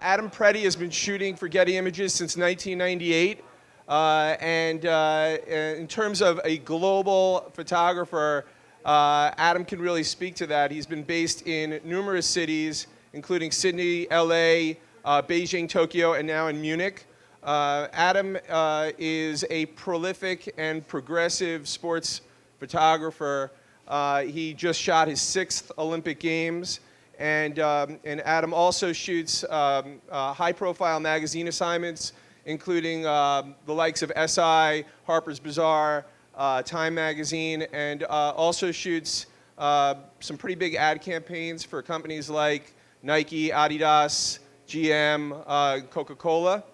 Adam Preddy has been shooting for Getty Images since 1998. In terms of a global photographer, Adam can really speak to that. He's been based in numerous cities, including Sydney, LA, Beijing, Tokyo, and now in Munich. Adam is a prolific and progressive sports photographer. He just shot his 6th Olympic Games, and Adam also shoots high-profile magazine assignments, including the likes of SI, Harper's Bazaar, Time Magazine, and also shoots some pretty big ad campaigns for companies like Nike, Adidas, GM, Coca-Cola.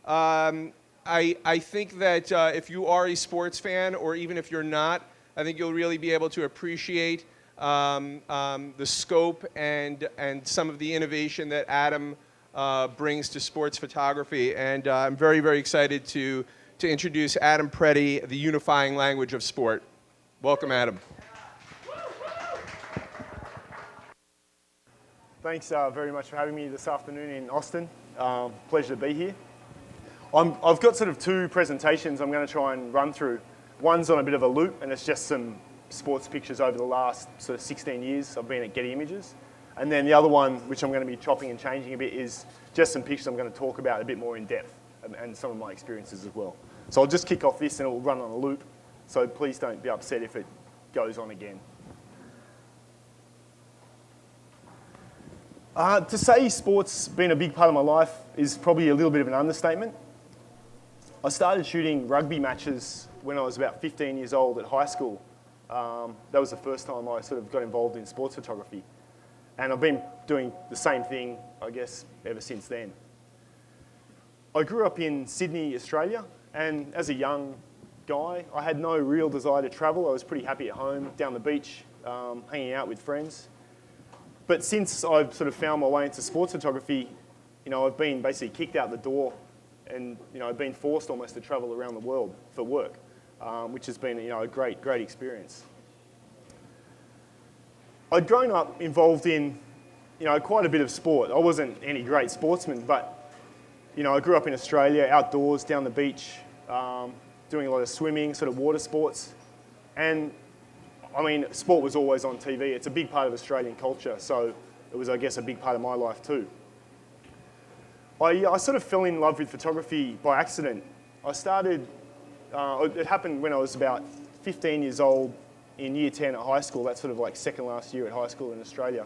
I think that if you are a sports fan, or even if you're not, I think you'll really be able to appreciate the scope and some of the innovation that Adam brings to sports photography. And I'm very, very excited to introduce Adam Preddy, the unifying language of sport. Welcome, Adam. Thanks very much for having me this afternoon in Austin. Pleasure to be here. I've got sort of 2 presentations I'm going to try and run through. One's on a bit of a loop, and it's just some sports pictures over the last sort of 16 years I've been at Getty Images. And then the other one, which I'm going to be chopping and changing a bit, is just some pictures I'm going to talk about a bit more in depth, and some of my experiences as well. So I'll just kick off this and it will run on a loop, so please don't be upset if it goes on again. To say sport's been a big part of my life is probably a little bit of an understatement. I started shooting rugby matches when I was about 15 years old at high school. That was the first time I sort of got involved in sports photography. And I've been doing the same thing, I guess, ever since then. I grew up in Sydney, Australia, and as a young guy, I had no real desire to travel. I was pretty happy at home, down the beach, hanging out with friends. But since I've sort of found my way into sports photography, I've been basically kicked out the door, and I've been forced almost to travel around the world for work, which has been a great experience. I'd grown up involved in quite a bit of sport. I wasn't any great sportsman, but I grew up in Australia, outdoors, down the beach, doing a lot of swimming, sort of water sports. And I mean, sport was always on TV. It's a big part of Australian culture, so it was, I guess, a big part of my life too. I sort of fell in love with photography by accident. It happened when I was about 15 years old in year 10 at high school. That's sort of like second last year at high school in Australia.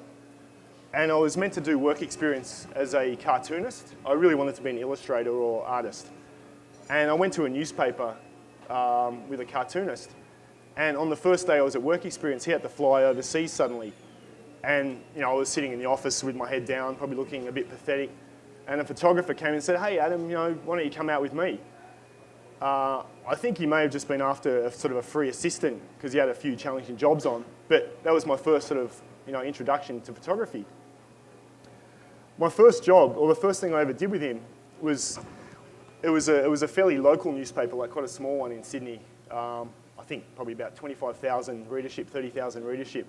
And I was meant to do work experience as a cartoonist. I really wanted to be an illustrator or artist. And I went to a newspaper with a cartoonist. And on the first day I was at work experience, he had to fly overseas suddenly. And I was sitting in the office with my head down, probably looking a bit pathetic. And a photographer came and said, "Hey Adam, why don't you come out with me?" I think he may have just been after sort of a free assistant because he had a few challenging jobs on. But that was my first sort of introduction to photography. My first job, or the first thing I ever did with him, was it was a fairly local newspaper, like quite a small one in Sydney. I think probably about 25,000 readership, 30,000 readership.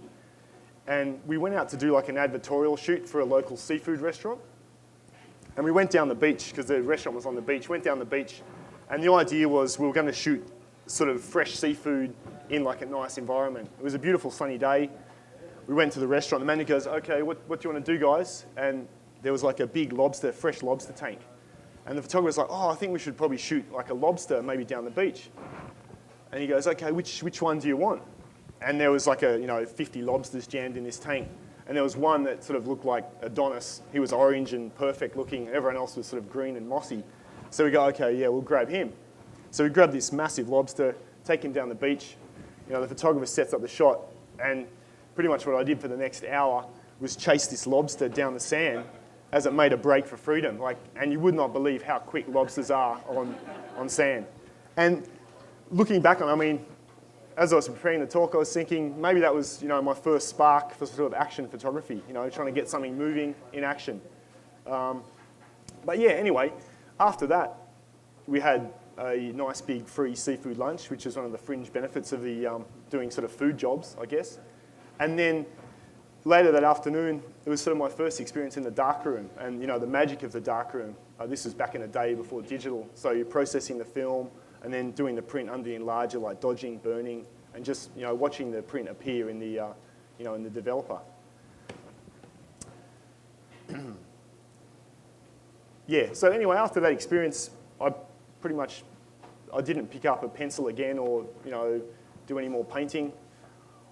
And we went out to do like an advertorial shoot for a local seafood restaurant. And we went down the beach, because the restaurant was on the beach, went down the beach, and the idea was we were going to shoot sort of fresh seafood in like a nice environment. It was a beautiful sunny day. We went to the restaurant, the manager goes, "Okay, what do you want to do, guys?" And there was like a big fresh lobster tank. And the photographer's like, "Oh, I think we should probably shoot like a lobster maybe down the beach." And he goes, "Okay, which one do you want?" And there was like 50 lobsters jammed in this tank. And there was one that sort of looked like Adonis. He was orange and perfect looking. Everyone else was sort of green and mossy. So we go, "Okay, yeah, we'll grab him." So we grab this massive lobster, take him down the beach. The photographer sets up the shot, and pretty much what I did for the next hour was chase this lobster down the sand as it made a break for freedom. And you would not believe how quick lobsters are on sand. And looking back on, as I was preparing the talk, I was thinking maybe that was, my first spark for sort of action photography, trying to get something moving in action. But yeah, anyway, after that, we had a nice big free seafood lunch, which is one of the fringe benefits of the doing sort of food jobs, I guess. And then later that afternoon, it was sort of my first experience in the darkroom and, you know, the magic of the darkroom. This was back in the day before digital. So you're processing the film and then doing the print under the enlarger, like dodging, burning, and just, you know, watching the print appear in the, you know, in the developer. Yeah, so anyway, after that experience, I didn't pick up a pencil again or, you know, do any more painting.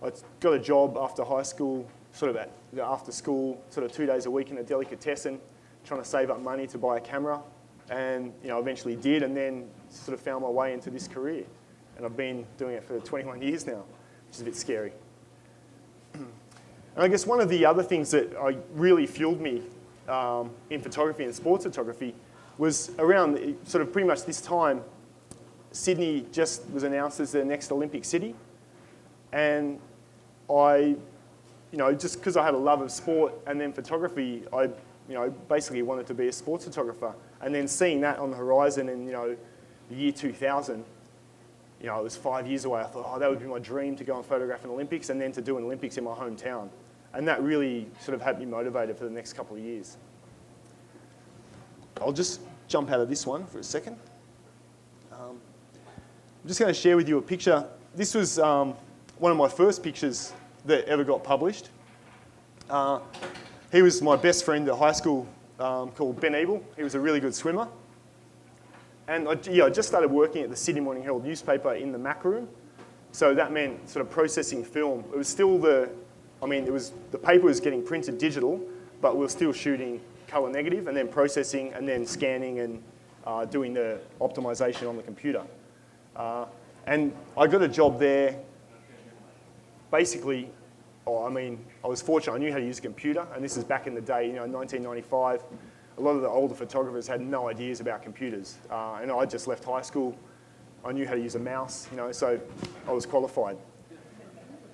I got a job after high school, sort of after school, sort of 2 days a week in a delicatessen, trying to save up money to buy a camera, and, you know, eventually did, and then sort of found my way into this career. And I've been doing it for 21 years now, which is a bit scary. And I guess one of the other things that really fueled me in photography and sports photography was around sort of pretty much this time, Sydney just was announced as the next Olympic city. And I, you know, just because I had a love of sport and then photography, I, you know, basically wanted to be a sports photographer. And then seeing that on the horizon in, you know, the year 2000, you know, it was 5 years away. I thought, oh, that would be my dream to go and photograph an Olympics and then to do an Olympics in my hometown. And that really sort of had me motivated for the next couple of years. I'll just jump out of this one for a second. I'm just going to share with you a picture. This was one of my first pictures that ever got published. He was my best friend at high school called Ben Ebel. He was a really good swimmer. And I just started working at the Sydney Morning Herald newspaper in the Mac room. So that meant sort of processing film. It was still the paper was getting printed digital, but we were still shooting colour negative and then processing and then scanning and doing the optimization on the computer. And I got a job there. Basically, I was fortunate. I knew how to use a computer, and this is back in the day, 1995. A lot of the older photographers had no ideas about computers, and I just left high school. I knew how to use a mouse, so I was qualified.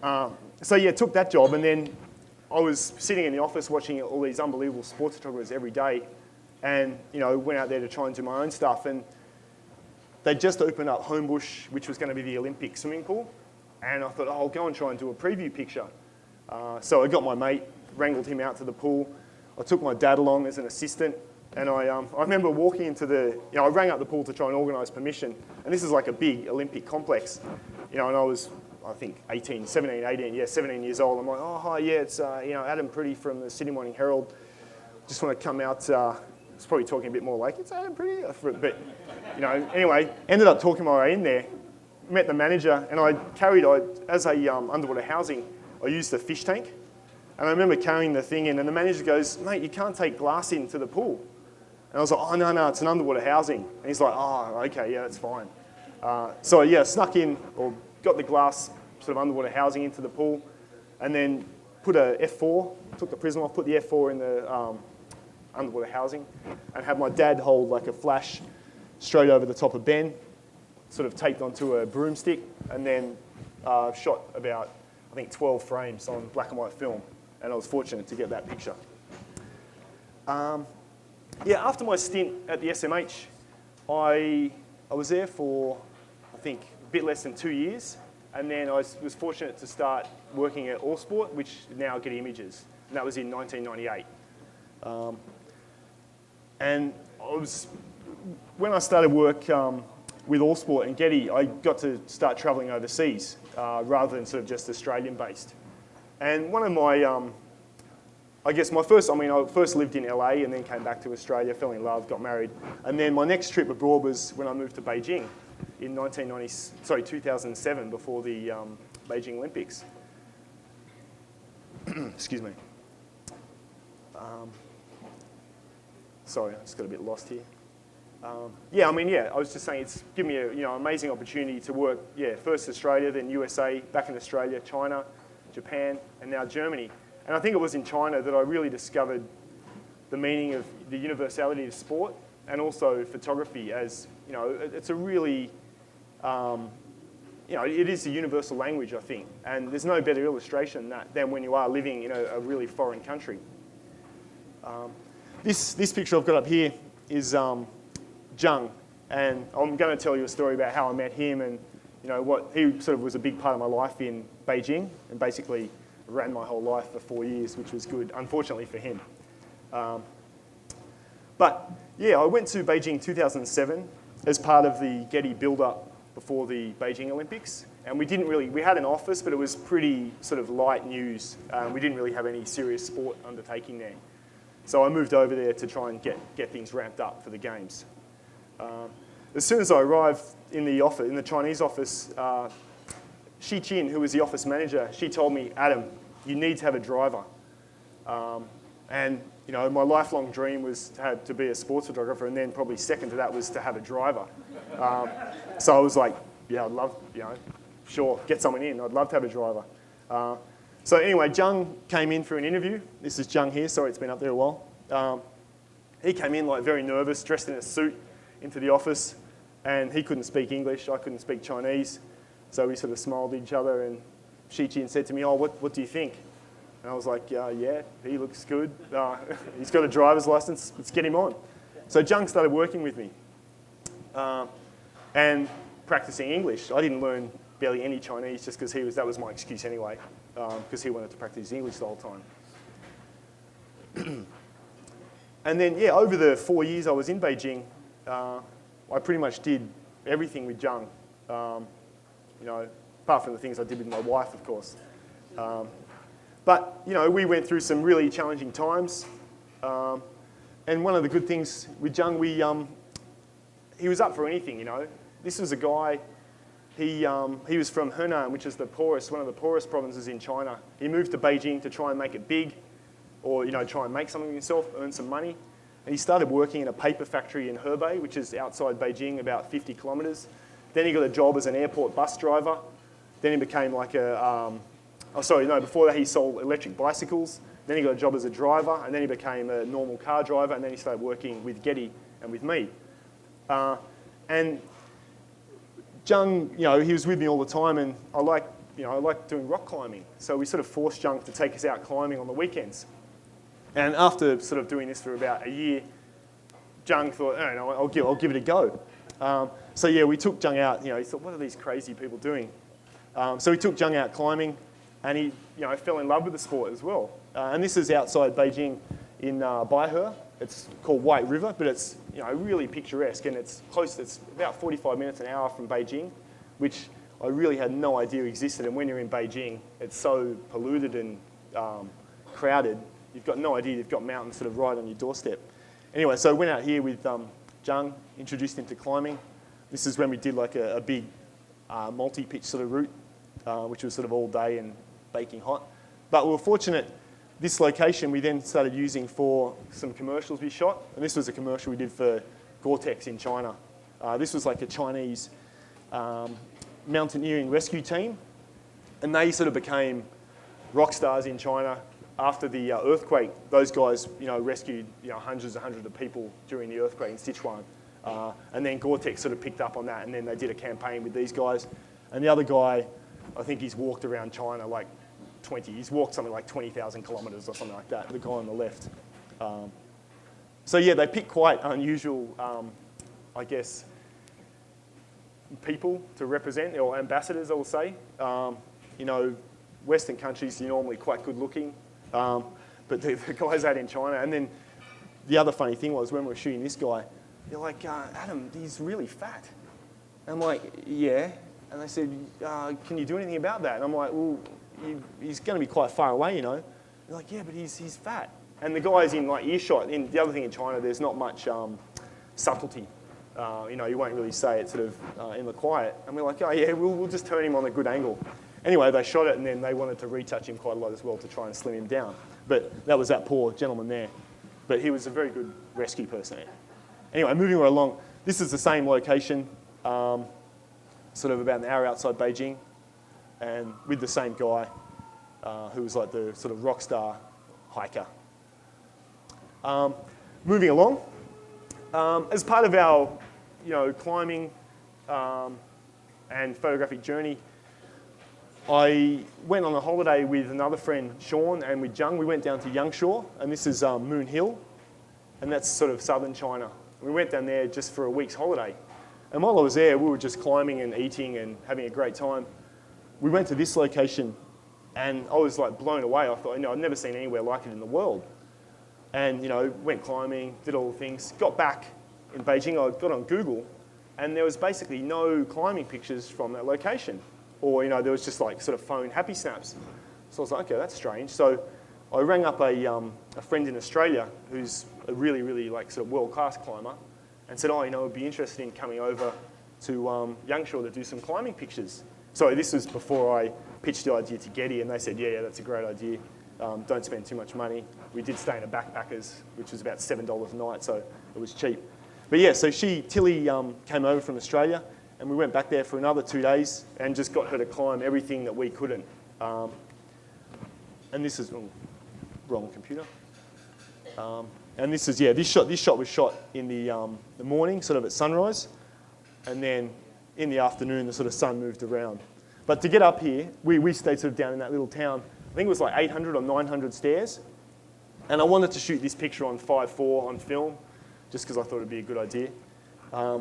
Took that job, and then I was sitting in the office watching all these unbelievable sports photographers every day, and went out there to try and do my own stuff. And they just opened up Homebush, which was going to be the Olympic swimming pool, and I thought, I'll go and try and do a preview picture. So I got my mate, wrangled him out to the pool. I took my dad along as an assistant, and I remember walking into I rang up the pool to try and organise permission, and this is like a big Olympic complex, and I was, I think, 17 years old. I'm like, oh, hi, yeah, it's, Adam Pretty from the Sydney Morning Herald. Just want to come out, it's probably talking a bit more like, it's Adam Pretty, but, anyway, ended up talking my way in there, met the manager, and as a underwater housing, I used the fish tank. And I remember carrying the thing in, and the manager goes, mate, you can't take glass into the pool. And I was like, oh, no, it's an underwater housing. And he's like, oh, okay, yeah, that's fine. Snuck in, or got the glass sort of underwater housing into the pool, and then put a F4, took the prism off, put the F4 in the underwater housing, and had my dad hold like a flash straight over the top of Ben, sort of taped onto a broomstick, and then shot about, I think, 12 frames on black and white film. And I was fortunate to get that picture. After my stint at the SMH, I was there for, I think, a bit less than 2 years. And then I was fortunate to start working at All Sport, which is now Getty Images. And that was in 1998. When I started work with All Sport and Getty, I got to start traveling overseas rather than sort of just Australian-based. And one of my, I first lived in LA and then came back to Australia, fell in love, got married. And then my next trip abroad was when I moved to Beijing in 2007, before the Beijing Olympics. Excuse me. Sorry, I just got a bit lost here. I was just saying it's given me an amazing opportunity to work, first Australia, then USA, back in Australia, China, Japan, and now Germany. And I think it was in China that I really discovered the meaning of the universality of sport and also photography as, it's a really, it is a universal language, I think. And there's no better illustration than when you are living in a really foreign country. This picture I've got up here is Zhang. And I'm going to tell you a story about how I met him and what he sort of was a big part of my life in Beijing, and basically ran my whole life for 4 years, which was good, unfortunately for him. But yeah, I went to Beijing 2007 as part of the Getty build-up before the Beijing Olympics. And we had an office, but it was pretty sort of light news. We didn't really have any serious sport undertaking there. So I moved over there to try and get things ramped up for the games. As soon as I arrived in the Chinese office, Shi Qin, who was the office manager, she told me, Adam, you need to have a driver. And you know, my lifelong dream was to be a sports photographer, and then probably second to that was to have a driver. So I was like, yeah, I'd love, you know, sure, get someone in. I'd love to have a driver. So anyway, Zhang came in for an interview. This is Zhang here. Sorry, it's been up there a while. He came in like very nervous, dressed in a suit into the office, and he couldn't speak English. I couldn't speak Chinese. So we sort of smiled at each other, and Shi Qin said to me, oh, what do you think? And I was like, yeah, he looks good. He's got a driver's license. Let's get him on. So Zhang started working with me and practicing English. I didn't learn barely any Chinese just because that was my excuse anyway, because he wanted to practice English the whole time. And then, yeah, over the 4 years I was in Beijing, I pretty much did everything with Zhang, you know, apart from the things I did with my wife, of course. But, you know, we went through some really challenging times. And one of the good things with Zhang, he was up for anything, you know. This was a guy, he was from Henan, which is one of the poorest provinces in China. He moved to Beijing to try and make it big, or, you know, try and make something of himself, earn some money. And he started working in a paper factory in Hebei, which is outside Beijing, about 50 kilometers. Then he got a job as an airport bus driver. Then he became like before that he sold electric bicycles. Then he got a job as a driver, and then he became a normal car driver, and then he started working with Getty and with me. And Zhang, you know, he was with me all the time, and I like doing rock climbing. So we sort of forced Zhang to take us out climbing on the weekends. And after sort of doing this for about a year, Zhang thought, oh, no, I'll give it a go. So yeah, we took Zhang out. You know, he thought, what are these crazy people doing? So we took Zhang out climbing, and he, you know, fell in love with the sport as well. And this is outside Beijing in Baihe. It's called White River, but it's, you know, really picturesque, and it's close. It's about 45 minutes an hour from Beijing, which I really had no idea existed. And when you're in Beijing, it's so polluted and crowded. You've got no idea you've got mountains sort of right on your doorstep. Anyway, so I went out here with Zhang, introduced him to climbing. This is when we did like a big multi-pitch sort of route, which was sort of all day and baking hot. But we were fortunate, this location we then started using for some commercials we shot. And this was a commercial we did for Gore-Tex in China. This was like a Chinese mountaineering rescue team. And they sort of became rock stars in China. After the earthquake, those guys, you know, rescued, you know, hundreds and hundreds of people during the earthquake in Sichuan. And then Gore-Tex sort of picked up on that, and then they did a campaign with these guys. And the other guy, I think he's walked around China like he's walked something like 20,000 kilometers or something like that, the guy on the left. So yeah, they picked quite unusual, I guess, people to represent, or ambassadors, I will say. You know, Western countries, you're normally quite good looking. But the guys out in China, and then the other funny thing was when we were shooting this guy, they're like, Adam, he's really fat. And I'm like, yeah. And they said, can you do anything about that? And I'm like, well, he's going to be quite far away, you know. They're like, yeah, but he's fat. And the guy's in like earshot. The other thing in China, there's not much subtlety. You know, you won't really say it sort of in the quiet. And we're like, oh yeah, we'll just turn him on a good angle. Anyway, they shot it, and then they wanted to retouch him quite a lot as well to try and slim him down. But that was that poor gentleman there. But he was a very good rescue person. Anyway, moving right along, this is the same location, sort of about an hour outside Beijing, and with the same guy who was like the sort of rock star hiker. Moving along, as part of our, you know, climbing and photographic journey, I went on a holiday with another friend, Sean, and with Zhang. We went down to Yangshuo, and this is Moon Hill, and that's sort of southern China. We went down there just for a week's holiday. And while I was there, we were just climbing and eating and having a great time. We went to this location And I was like blown away. I thought, I'd never seen anywhere like it in the world. And, went climbing, did all the things. Got back in Beijing, I got on Google, and there was basically no climbing pictures from that location. Or, there was just like sort of phone happy snaps. So I was like, okay, that's strange. So I rang up a friend in Australia who's a really, really like sort of world-class climber and said, I'd be interested in coming over to Yangshuo to do some climbing pictures. So this was before I pitched the idea to Getty, and they said, yeah, that's a great idea. Don't spend too much money. We did stay in a backpackers, which was about $7 a night, so it was cheap. But yeah, so Tilly came over from Australia, and we went back there for another 2 days and just got her to climb everything that we couldn't. And this is, wrong computer. And this is, this shot was shot in the morning, sort of at sunrise, and then in the afternoon, the sort of sun moved around. But to get up here, we stayed sort of down in that little town. I think it was like 800 or 900 stairs. And I wanted to shoot this picture on 5.4 on film, just because I thought it'd be a good idea.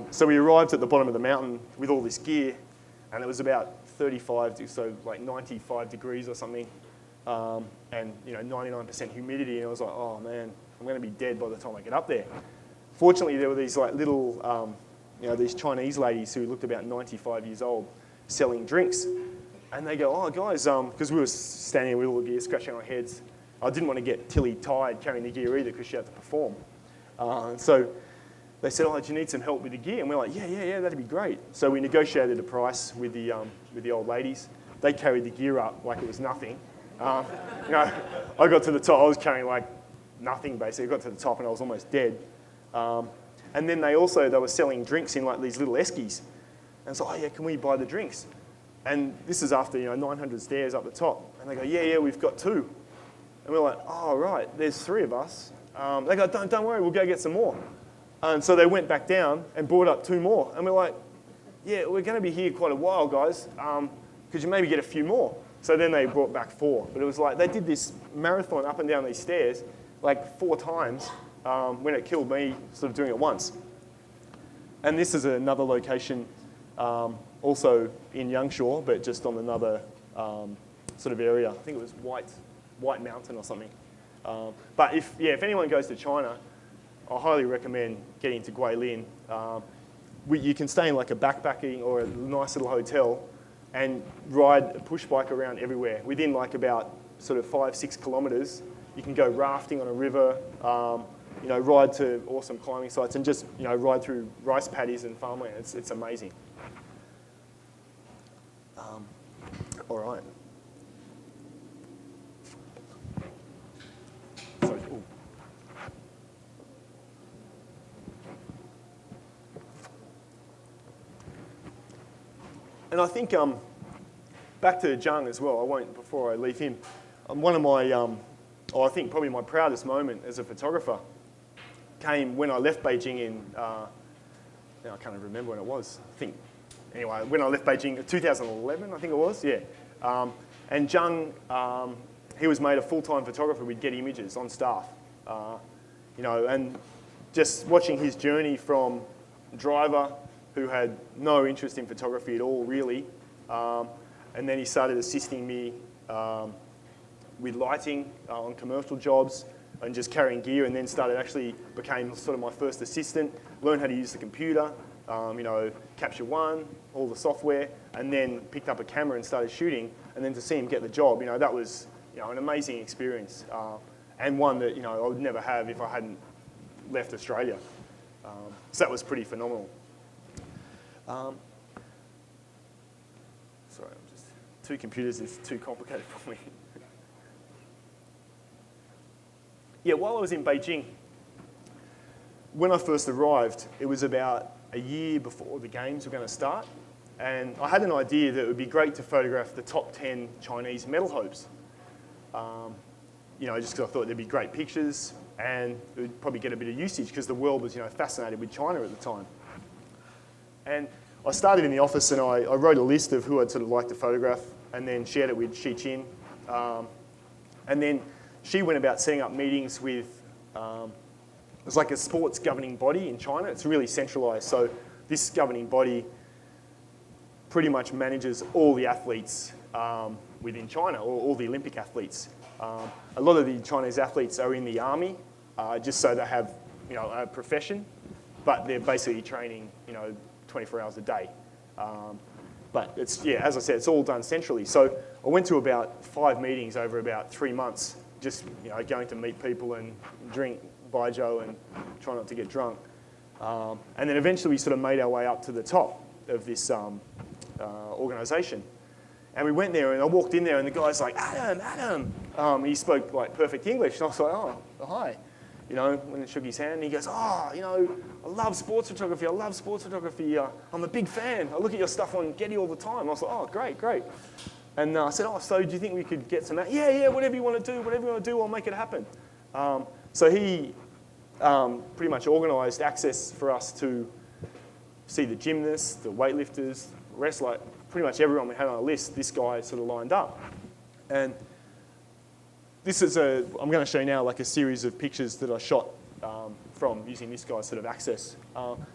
So we arrived at the bottom of the mountain with all this gear, and it was about 35, so like 95 degrees or something, and 99% humidity. And I was like, oh man, I'm going to be dead by the time I get up there. Fortunately, there were these like little, these Chinese ladies who looked about 95 years old, selling drinks. And they go, oh guys, because we were standing with all the gear, scratching our heads. I didn't want to get Tilly tired carrying the gear either because she had to perform. So they said, do you need some help with the gear? And we're like, yeah, that'd be great. So we negotiated a price with the old ladies. They carried the gear up like it was nothing. I got to the top, I was carrying like nothing basically. I got to the top and I was almost dead. And then they were selling drinks in like these little eskies. And so, can we buy the drinks? And this is after 900 stairs up the top. And they go, yeah, we've got 2. And we're like, oh, right, there's 3 of us. They go, don't worry, we'll go get some more. And so they went back down and brought up 2 more. And we're like, yeah, we're going to be here quite a while, guys. Could you maybe get a few more? So then they brought back 4. But it was like, they did this marathon up and down these stairs like 4 times when it killed me sort of doing it once. And this is another location also in Yangshuo, but just on another sort of area. I think it was White Mountain or something. But if anyone goes to China, I highly recommend getting to Guilin. You can stay in like a backpacking or a nice little hotel and ride a push bike around everywhere. Within like about sort of 5-6 kilometers, you can go rafting on a river, ride to awesome climbing sites and just ride through rice paddies and farmland. It's amazing. All right. And I think, back to Zhang as well, before I leave him, one of my, I think probably my proudest moment as a photographer came when I left Beijing in, now I can't even remember when it was, when I left Beijing in 2011, I think it was, yeah. And Zhang, he was made a full-time photographer with Getty Images on staff, and just watching his journey from driver who had no interest in photography at all, really. And then he started assisting me with lighting on commercial jobs and just carrying gear, and then became sort of my first assistant, learned how to use the computer, Capture One, all the software, and then picked up a camera and started shooting. And then to see him get the job, that was an amazing experience, and one that I would never have if I hadn't left Australia. So that was pretty phenomenal. Sorry, 2 computers is too complicated for me. Yeah, while I was in Beijing, when I first arrived, it was about a year before the games were going to start, and I had an idea that it would be great to photograph the top 10 Chinese medal hopes. Just because I thought there'd be great pictures, and it would probably get a bit of usage because the world was, fascinated with China at the time. And I started in the office and I wrote a list of who I'd sort of like to photograph and then shared it with Xi Qin. And then she went about setting up meetings with, it's like a sports governing body in China. It's really centralized. So this governing body pretty much manages all the athletes within China, or all the Olympic athletes. A lot of the Chinese athletes are in the army, just so they have, a profession, but they're basically training, 24 hours a day. But it's, as I said, it's all done centrally. So I went to about 5 meetings over about 3 months, just, going to meet people and drink baijiu and try not to get drunk. And then eventually we sort of made our way up to the top of this organisation. And we went there, and I walked in there, and the guy's like, Adam. He spoke like perfect English, and I was like, oh, hi. When I shook his hand, and he goes, I love sports photography. I'm a big fan. I look at your stuff on Getty all the time. I was like, oh, great. And I said, so do you think we could get some? Yeah, whatever you want to do, I'll make it happen. So he pretty much organised access for us to see the gymnasts, the weightlifters, the rest, like pretty much everyone we had on our list, this guy sort of lined up. And this is I'm going to show you now like a series of pictures that I shot from using this guy's sort of access.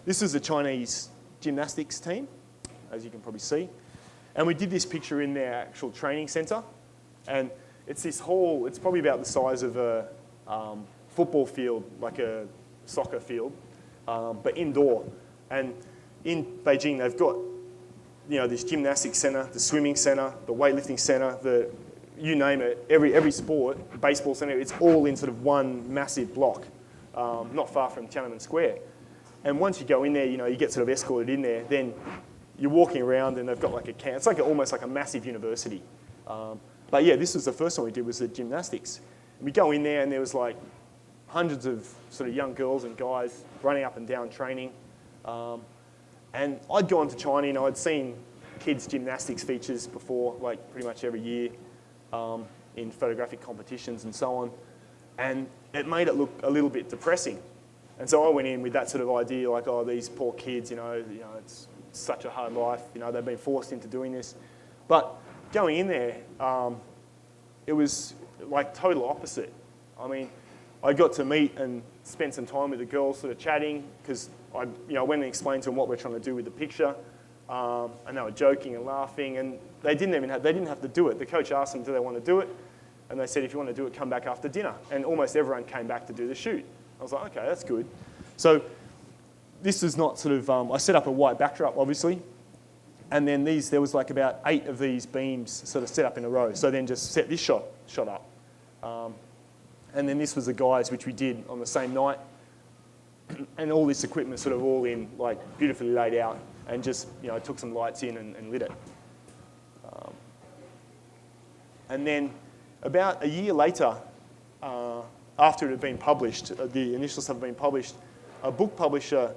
This is the Chinese gymnastics team, as you can probably see. And we did this picture in their actual training centre. And it's this hall, it's probably about the size of a football field, like a soccer field, but indoor. And in Beijing, they've got, this gymnastics centre, the swimming centre, the weightlifting centre, you name it, every sport, baseball centre, it's all in sort of one massive block, not far from Tiananmen Square. And once you go in there, you get sort of escorted in there, then you're walking around and they've got like it's like almost like a massive university. But yeah, this was the first one we did, was the gymnastics. And we go in there and there was like hundreds of sort of young girls and guys running up and down training. And I'd gone to China, I'd seen kids' gymnastics features before, like pretty much every year in photographic competitions and so on. And it made it look a little bit depressing. And so I went in with that sort of idea, like, oh, these poor kids, it's such a hard life, they've been forced into doing this. But going in there, it was like total opposite. I mean, I got to meet and spend some time with the girls sort of chatting, because I went and explained to them what we're trying to do with the picture, and they were joking and laughing, and they didn't have to do it. The coach asked them, do they want to do it? And they said, if you want to do it, come back after dinner. And almost everyone came back to do the shoot. I was like, okay, that's good. So this is not sort of, I set up a white backdrop, obviously, and then there was like about 8 of these beams sort of set up in a row. So then just set this shot up. And then this was the guys, which we did on the same night. And all this equipment sort of all in, like beautifully laid out, and just, took some lights in and lit it. And then about a year later, after it had been published, the initial stuff had been published, a book publisher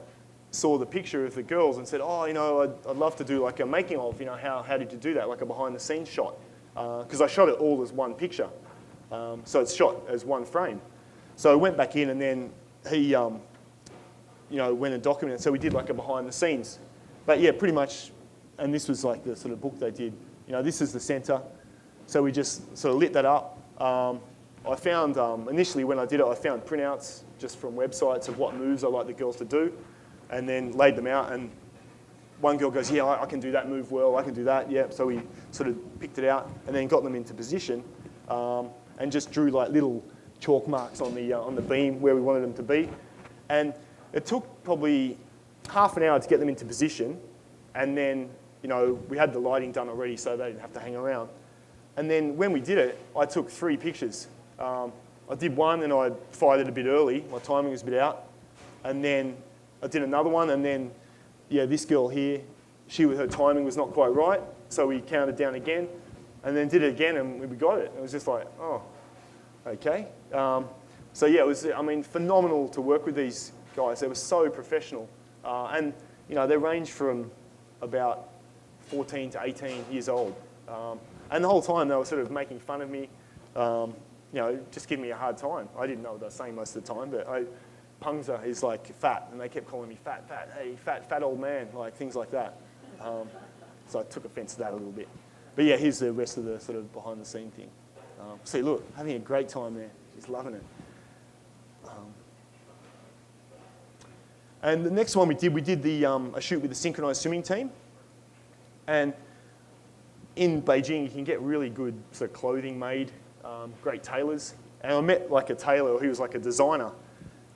saw the picture of the girls and said, oh, I'd love to do like a making of, how did you do that, like a behind the scenes shot? Because I shot it all as one picture. So it's shot as one frame. So I went back in, and then he, went and documented. So we did like a behind the scenes. But yeah, pretty much, and this was like the sort of book they did. This is the centre. So we just sort of lit that up. I found, initially when I did it, I found printouts just from websites of what moves I like the girls to do, and then laid them out. And one girl goes, yeah, I can do that move well, I can do that, yeah. So we sort of picked it out and then got them into position, and just drew like little chalk marks on the beam where we wanted them to be. And it took probably half an hour to get them into position, and then, we had the lighting done already, so they didn't have to hang around. And then when we did it, I took 3 pictures. I did one, and I fired it a bit early. My timing was a bit out. And then I did another one, and then, this girl here, her timing was not quite right, so we counted down again, and then did it again, and we got it. It was just like, oh, okay. So yeah, it was, phenomenal to work with these guys. They were so professional. And, they range from about 14 to 18 years old. And the whole time they were sort of making fun of me, just giving me a hard time. I didn't know what they were saying most of the time, but Pengza is like fat, and they kept calling me fat, hey, fat old man, like things like that. So I took offence to that a little bit. But yeah, here's the rest of the sort of behind the scene thing. See, look, having a great time there. She's loving it. And the next one we did a shoot with the synchronised swimming team. And in Beijing, you can get really good sort of clothing made, great tailors. And I met like a tailor, he was like a designer,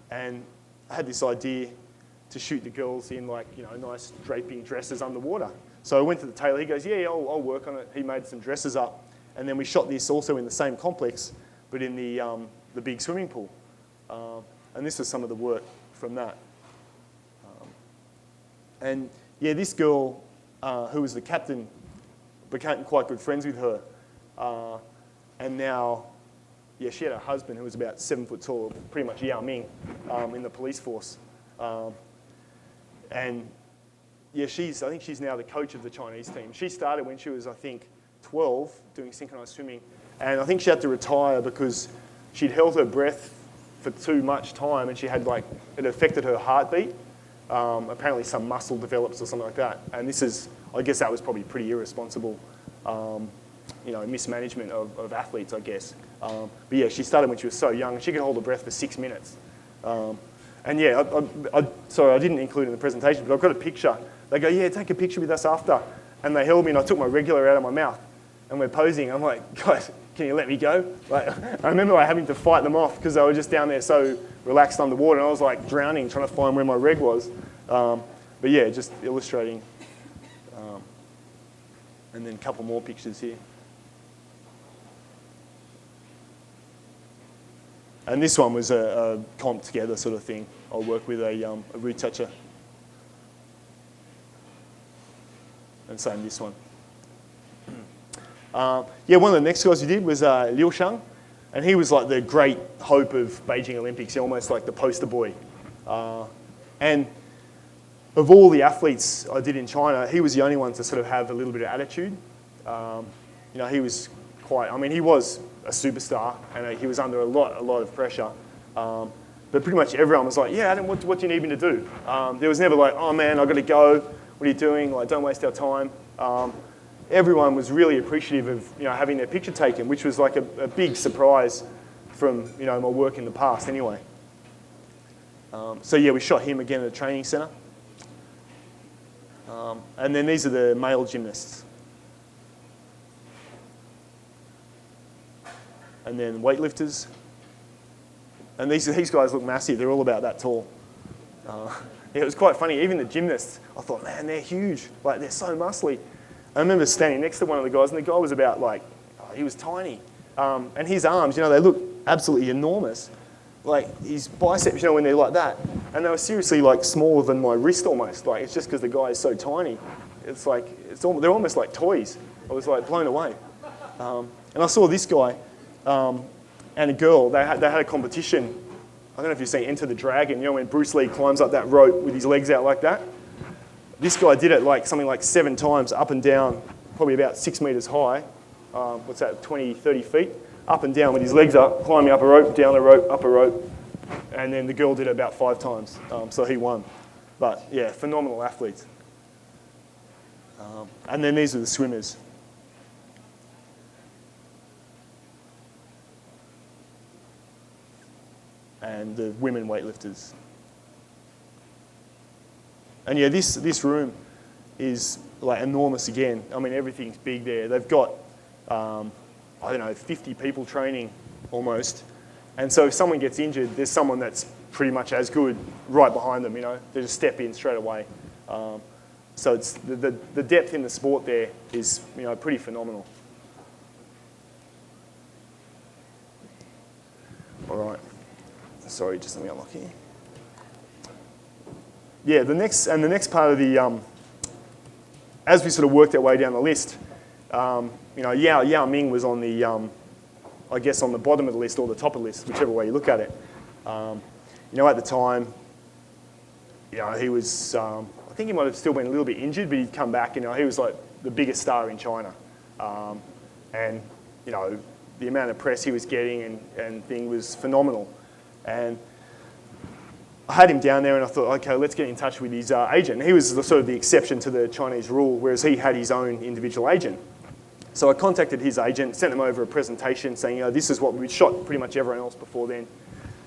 and I had this idea to shoot the girls in like, nice draping dresses underwater. So I went to the tailor, he goes, yeah, I'll work on it. He made some dresses up. And then we shot this also in the same complex, but in the big swimming pool. And this was some of the work from that. And yeah, this girl who was the captain became quite good friends with her. And now, yeah, she had a husband who was about 7 foot tall, pretty much Yao Ming, in the police force. And yeah, I think she's now the coach of the Chinese team. She started when she was, I think, 12, doing synchronized swimming. And I think she had to retire because she'd held her breath for too much time and she had it affected her heartbeat. Apparently some muscle develops or something like that. And I guess that was probably pretty irresponsible, mismanagement of athletes, I guess. But yeah, she started when she was so young and she could hold her breath for 6 minutes. And yeah, sorry, I didn't include it in the presentation, but I've got a picture. They go, yeah, take a picture with us after. And they held me and I took my regular out of my mouth and we're posing. I'm like, guys, can you let me go? I remember having to fight them off because they were just down there so relaxed underwater and I was like drowning trying to find where my reg was. But yeah, just illustrating. And then a couple more pictures here. And this one was a comp together sort of thing. I'll work with a root toucher. And same this one. Yeah, one of the next guys we did was Liu Shang. And he was like the great hope of Beijing Olympics, almost like the poster boy. And of all the athletes I did in China, he was the only one to sort of have a little bit of attitude. He was he was a superstar and he was under a lot of pressure. But pretty much everyone was like, yeah, Adam, what do you need me to do? There was never like, oh man, I've got to go. What are you doing? Like, don't waste our time. Everyone was really appreciative of having their picture taken, which was like a big surprise from my work in the past anyway. So yeah, we shot him again at a training centre. And then these are the male gymnasts. And then weightlifters. And these guys look massive. They're all about that tall. It was quite funny. Even the gymnasts, I thought, man, they're huge. Like, they're so muscly. I remember standing next to one of the guys, and the guy was about he was tiny. And his arms, they look absolutely enormous. Like, his biceps, when they're like that. And they were seriously, smaller than my wrist almost. Like, it's just because the guy is so tiny. It's like, they're almost like toys. I was, blown away. And I saw this guy and a girl. They had a competition. I don't know if you've seen Enter the Dragon, when Bruce Lee climbs up that rope with his legs out like that. This guy did it something like 7 times up and down, probably about 6 meters high. What's that, 20, 30 feet? Up and down with his legs up, climbing up a rope, down a rope, up a rope. And then the girl did it about 5 times, so he won. But yeah, phenomenal athletes. And then these are the swimmers. And the women weightlifters. And yeah, this room is enormous again. I mean, everything's big there. They've got, 50 people training almost. And so if someone gets injured, there's someone that's pretty much as good right behind them, They just step in straight away. So it's the depth in the sport there is, pretty phenomenal. All right. Sorry, just let me unlock here. Yeah, the next part of the, as we sort of worked our way down the list, Yao Ming was on the, I guess on the bottom of the list or the top of the list, whichever way you look at it. At the time, he was, I think he might have still been a little bit injured, but he'd come back, he was like the biggest star in China. And, the amount of press he was getting and thing was phenomenal. And I had him down there and I thought, okay, let's get in touch with his agent. He was sort of the exception to the Chinese rule, whereas he had his own individual agent. So I contacted his agent, sent him over a presentation saying, this is what we shot pretty much everyone else before then,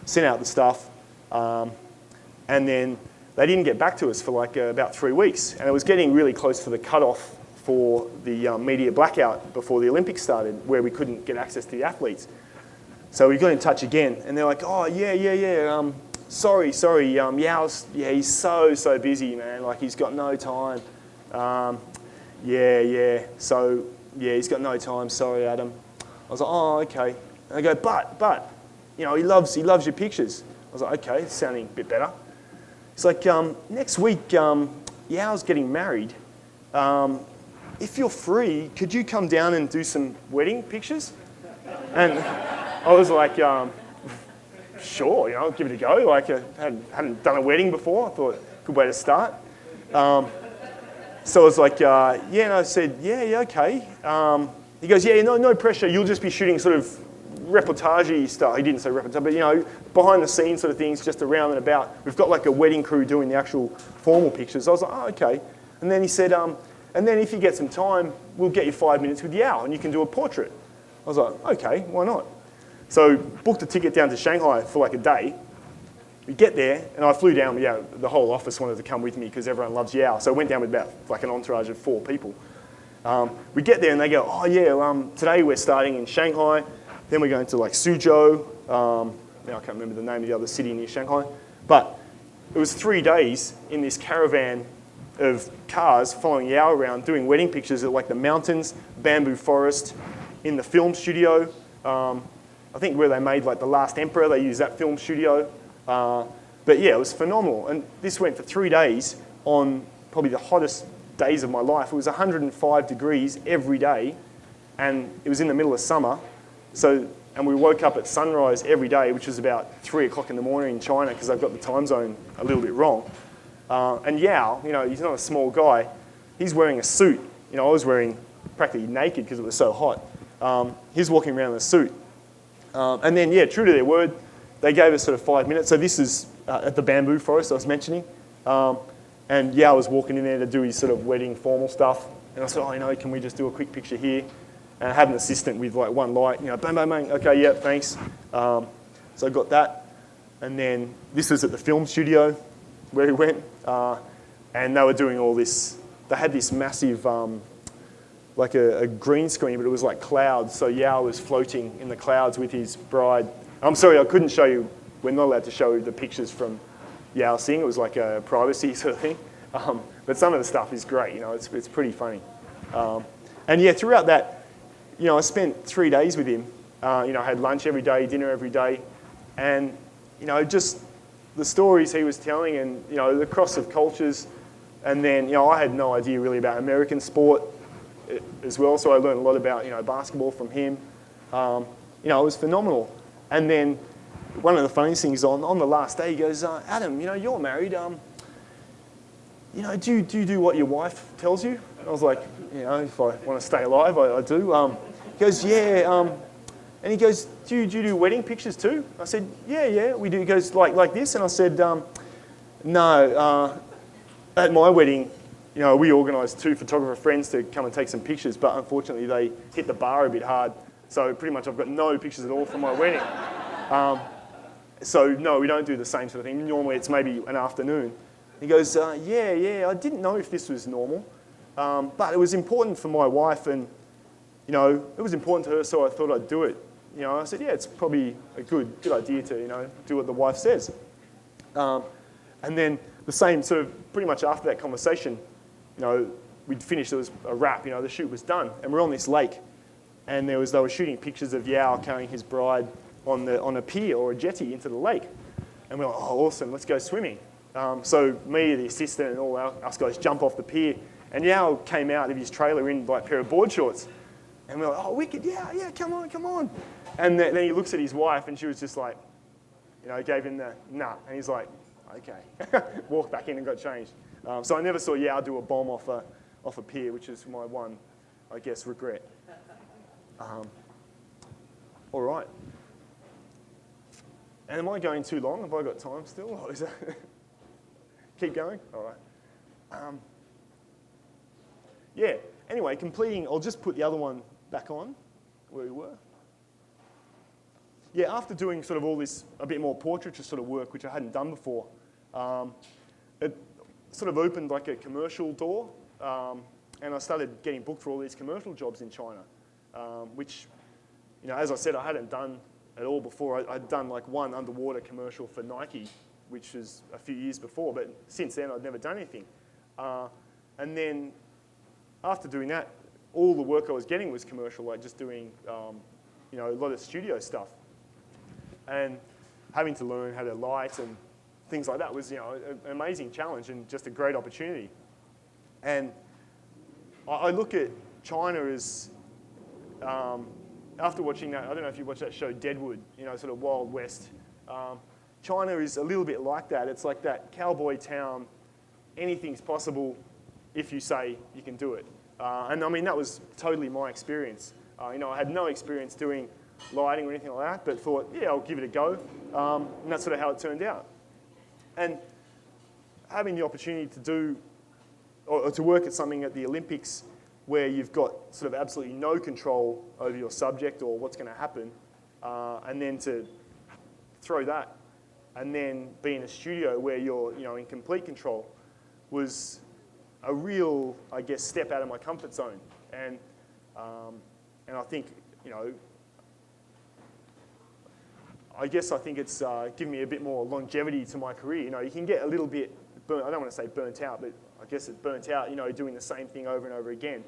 sent out the stuff. And then they didn't get back to us for about 3 weeks. And it was getting really close to the cutoff for the media blackout before the Olympics started, where we couldn't get access to the athletes. So we got in touch again, and they're like, oh, yeah. Sorry. Yao's, he's so busy, man. Like, he's got no time. So, he's got no time. Sorry, Adam. I was like, oh, okay. And they go, but, he loves your pictures. I was like, okay, it's sounding a bit better. It's like, next week, Yao's getting married. If you're free, could you come down and do some wedding pictures? And I was like, sure, I'll give it a go. Like, I hadn't done a wedding before. I thought, good way to start. So I was like, and I said, yeah, okay. He goes, no pressure. You'll just be shooting sort of reportage-y stuff. He didn't say reportage, but behind the scenes sort of things, just around and about. We've got like a wedding crew doing the actual formal pictures. I was like, oh, okay. And then he said, and then if you get some time, we'll get you 5 minutes with Yao and you can do a portrait. I was like, okay, why not? So booked a ticket down to Shanghai for like a day. We get there, and I flew down. The whole office wanted to come with me because everyone loves Yao. So I went down with about like an entourage of 4 people. We get there, and they go, oh yeah, today we're starting in Shanghai. Then we're going to like Suzhou. Now I can't remember the name of the other city near Shanghai. But it was 3 days in this caravan of cars following Yao around, doing wedding pictures at like the mountains, bamboo forest, in the film studio. I think where they made like The Last Emperor, they used that film studio. But yeah, it was phenomenal. And this went for 3 days on probably the hottest days of my life. It was 105 degrees every day, and it was in the middle of summer. And we woke up at sunrise every day, which was about 3 o'clock in the morning in China, because they've got the time zone a little bit wrong. And Yao, he's not a small guy. He's wearing a suit. I was wearing practically naked because it was so hot. He's walking around in a suit. And then, true to their word, they gave us sort of 5 minutes. So this is at the bamboo forest I was mentioning. And Yao was walking in there to do his sort of wedding formal stuff. And I said, can we just do a quick picture here? And I had an assistant with like one light, bang, bang, bang. Okay, yeah, thanks. So I got that. And then this was at the film studio where we went. And they were doing all this. They had this massive, like a green screen, but it was like clouds. So Yao was floating in the clouds with his bride. I'm sorry, I couldn't show you. We're not allowed to show the pictures from Yao Sing. It was like a privacy sort of thing. But some of the stuff is great. It's pretty funny. And throughout that, I spent 3 days with him. I had lunch every day, dinner every day, and just the stories he was telling, and the cross of cultures. And then I had no idea really about American sport as well, so I learned a lot about basketball from him. It was phenomenal. And then one of the funniest things on the last day, he goes, Adam, you're married. Do you do what your wife tells you? And I was like, if I want to stay alive, I do. He goes, yeah. And he goes, do you do wedding pictures too? I said, yeah, we do. He goes, like this? And I said, no. At my wedding, we organised 2 photographer friends to come and take some pictures, but unfortunately they hit the bar a bit hard. So pretty much I've got no pictures at all from my wedding. So no, we don't do the same sort of thing. Normally it's maybe an afternoon. He goes, yeah, I didn't know if this was normal, but it was important for my wife, and it was important to her, so I thought I'd do it. I said, yeah, it's probably a good idea to do what the wife says. And then the same sort of pretty much after that conversation, we'd finished. It was a wrap. The shoot was done, and we're on this lake, and they were shooting pictures of Yao carrying his bride on a pier or a jetty into the lake, and we're like, oh, awesome, let's go swimming. So me, the assistant, and all us guys jump off the pier, and Yao came out of his trailer in like a pair of board shorts, and we're like, oh, wicked, yeah, come on. And then he looks at his wife, and she was just like, gave him the nah, and he's like, okay, walked back in and got changed. So I never saw Yao do a bomb off a pier, which is my one, I guess, regret. All right. And am I going too long? Have I got time still? Or is that keep going? All right. Anyway, completing, I'll just put the other one back on where we were. Yeah, after doing sort of all this a bit more portraiture sort of work, which I hadn't done before, it sort of opened like a commercial door. and I started getting booked for all these commercial jobs in China, which, you know, as I said, I hadn't done at all before. I'd done like one underwater commercial for Nike, which was a few years before, but since then I'd never done anything. And then after doing that, all the work I was getting was commercial, like just doing, you know, a lot of studio stuff. And having to learn how to light and things like that was, you know, an amazing challenge and just a great opportunity. And I look at China as, after watching that, I don't know if you watched that show Deadwood, you know, sort of Wild West. China is a little bit like that. It's like that cowboy town, anything's possible if you say you can do it. And I mean, that was totally my experience. You know, I had no experience doing lighting or anything like that, but thought, yeah, I'll give it a go. And that's sort of how it turned out. And having the opportunity to do, or to work at something at the Olympics where you've got sort of absolutely no control over your subject or what's going to happen, and then to throw that, and then be in a studio where you're, you know, in complete control, was a real, I guess, step out of my comfort zone. And I think, you know, I think it's given me a bit more longevity to my career. You know, you can get a little bit burnt, I don't want to say burnt out, but I guess it's burnt out, you know, doing the same thing over and over again.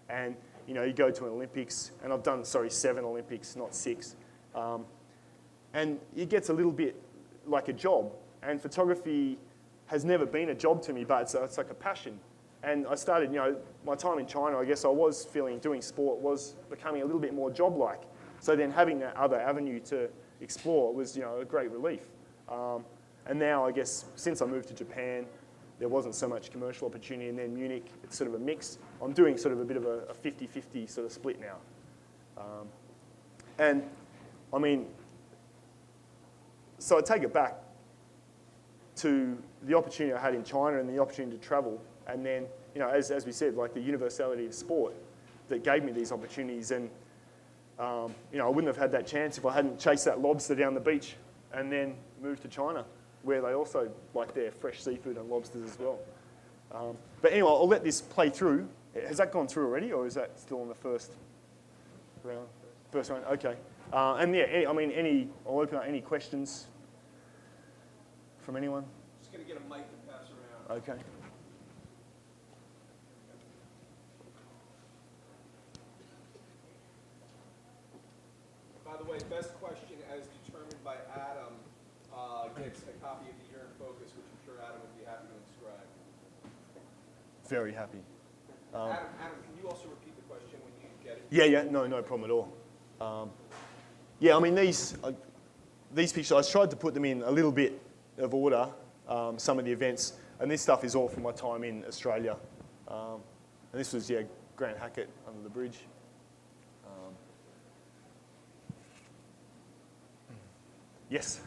And, you know, you go to an Olympics, and I've done, 7 Olympics, not 6. And it gets a little bit like a job. And photography has never been a job to me, but it's like a passion. And I started, you know, my time in China, I guess I was feeling doing sport was becoming a little bit more job-like. So then having that other avenue to explore was, you know, a great relief. And now, I guess, since I moved to Japan, there wasn't so much commercial opportunity, and then Munich, it's sort of a mix. I'm doing sort of a bit of a 50-50 sort of split now. And, I mean, so I take it back to the opportunity I had in China and the opportunity to travel, and then, you know, as we said, like the universality of sport that gave me these opportunities. And, you know, I wouldn't have had that chance if I hadn't chased that lobster down the beach and then moved to China, where they also like their fresh seafood and lobsters as well. But anyway, I'll let this play through. Has that gone through already, or is that still on the first round? First round, okay. And yeah, I mean, I'll open up any questions from anyone. Just going to get a mic to pass around. Okay. By the way, best question as determined by Adam gets a copy of the Year in Focus, which I'm sure Adam would be happy to inscribe. Very happy. Adam, can you also repeat the question when you get it? Yeah, no problem at all. Yeah, I mean, these pictures, I tried to put them in a little bit of order, some of the events, and this stuff is all from my time in Australia. And this was, yeah, Grant Hackett under the bridge. Yes?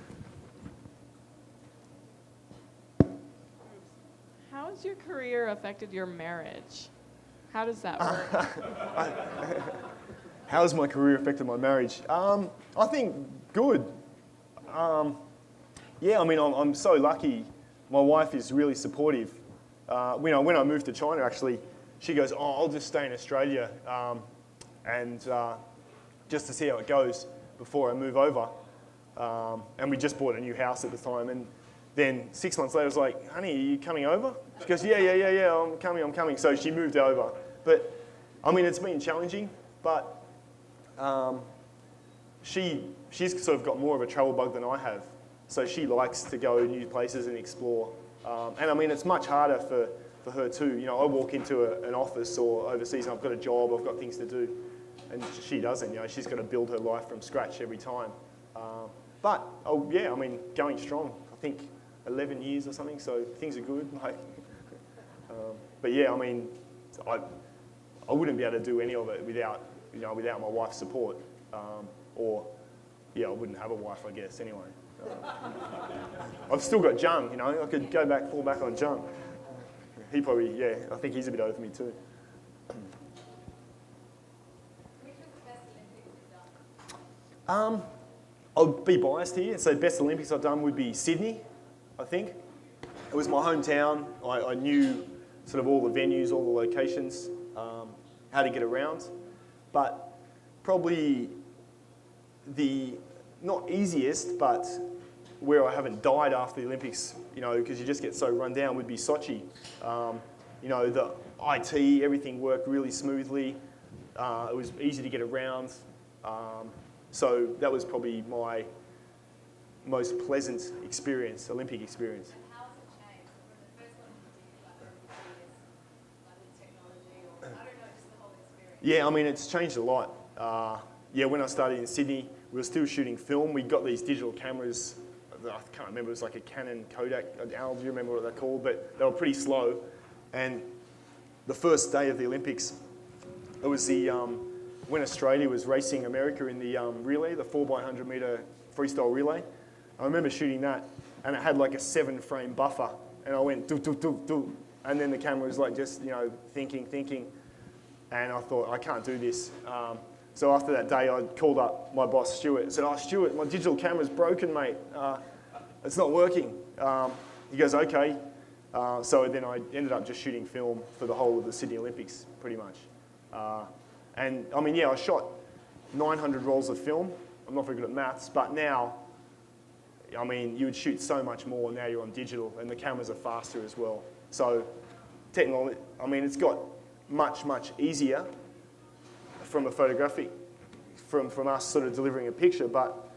How has your career affected your marriage? How does that work? How has my career affected my marriage? I think good. Yeah, I mean, I'm so lucky. My wife is really supportive. When I moved to China, actually, she goes, "Oh, I'll just stay in Australia and just to see how it goes before I move over." And we just bought a new house at the time. And then 6 months later, I was like, "Honey, are you coming over?" She goes, Yeah, I'm coming. So she moved over. But, I mean, it's been challenging, but she's sort of got more of a travel bug than I have. So she likes to go new places and explore. And, I mean, it's much harder for her too. You know, I walk into an office or overseas and I've got a job, I've got things to do. And she doesn't, you know, she's got to build her life from scratch every time. But, yeah, I mean, going strong. I think 11 years or something, so things are good. Like, but yeah, I mean, I wouldn't be able to do any of it without my wife's support. Or, yeah, I wouldn't have a wife, I guess, anyway. I've still got Jung, you know, I could fall back on Jung. He probably, yeah, I think he's a bit over me too. Which was the best Olympics you've done? I'll be biased here, so best Olympics I've done would be Sydney, I think. It was my hometown. I knew sort of all the venues, all the locations. how to get around. But probably the not easiest, but where I haven't died after the Olympics, you know, because you just get so run down, would be Sochi. You know, the IT, everything worked really smoothly. It was easy to get around. So that was probably my most pleasant experience, Olympic experience. And how has it changed? From the first one you did, like over the years, like with technology, or I don't know, just the whole experience? Yeah, I mean, it's changed a lot. Yeah, when I started in Sydney, we were still shooting film. We got these digital cameras. I can't remember, it was like a Canon Kodak. Al, do you remember what they're called? But they were pretty slow. And the first day of the Olympics, it was the when Australia was racing America in the relay, the 4x100 metre freestyle relay. I remember shooting that, and it had like a 7-frame buffer, and I went do do do do, and then the camera was like just, you know, thinking, and I thought, I can't do this. So after that day, I called up my boss Stuart and said, "Oh, Stuart, my digital camera's broken, mate. It's not working." He goes, "Okay." So then I ended up just shooting film for the whole of the Sydney Olympics, pretty much. And I mean, yeah, I shot 900 rolls of film. I'm not very good at maths, but now, I mean, you would shoot so much more. Now you're on digital, and the cameras are faster as well. So technology, I mean, it's got much easier from a photographic, from us sort of delivering a picture, but